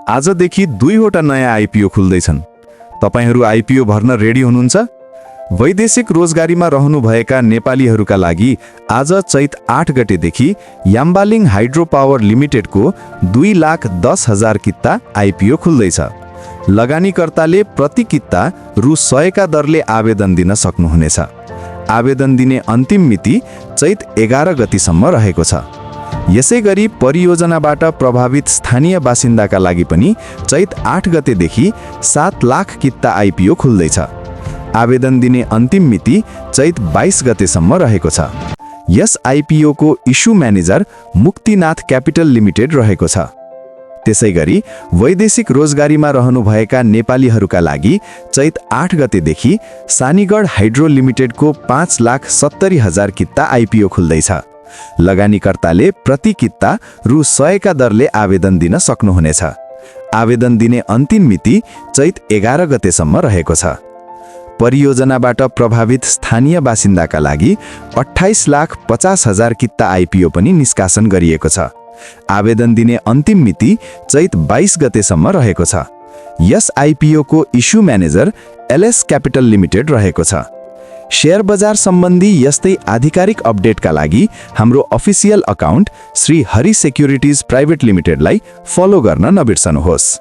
आजदेखि 2वटा नयाँ आइपिओ खुल्दैछन्। तपाईहरू आइपिओ भर्न रेडी हुनुहुन्छ? वैदेशिक रोजगारीमा रहनुभएका नेपालीहरूका लागि आज चैत 8 गतेदेखि याम्बालिङ हाइड्रो पावर लिमिटेडको 2,10,000 किता आइपिओ खुल्दैछ। लगानीकर्ताले प्रति किता रु 100 का दरले आवेदन दिन सक्नुहुनेछ। आवेदन दिने अन्तिम मिति चैत 11 गतिसम्म रहेको छ। यसैगरी परियोजनाबाट प्रभावित स्थानीय बासिन्दाका लागि पनि चैत 8 गतेदेखि 7 लाख किता आइपिओ खुल्दैछ। आवेदन दिने अन्तिम मिति चैत 22 गतेसम्म रहेको छ। यस आइपिओको issue manager Muktinath capital limited रहेको छ। त्यसैगरी वैदेशिक रोजगारीमा रहनुभएका नेपालीहरूका लागि चैत 8 गतेदेखि सानीगढ हाइड्रो लिमिटेडको 5,70,000 किता आइपिओ खुल्दैछ। लगानीकर्ताले प्रति किता रु 100 का दरले आवेदन दिन सक्नुहुनेछ। आवेदन दिने अन्तिम मिति चैत 11 गतेसम्म रहेको छ। परियोजनाबाट प्रभावित स्थानीय बासिन्दाका लागि 28,50,000 किता आइपिओ पनि निष्कासन गरिएको छ। आवेदन दिने अन्तिम मिति चैत 22 गतेसम्म रहेको छ। यस आइपिओको issue manager LS capital limited रहेको छ। शेयर बजार सम्बन्धी यस्तै आधिकारिक अपडेटका लागि हाम्रो official account Shri Hari securities private लिमिटेडलाई फलो गर्न नबिर्सनुहोस्।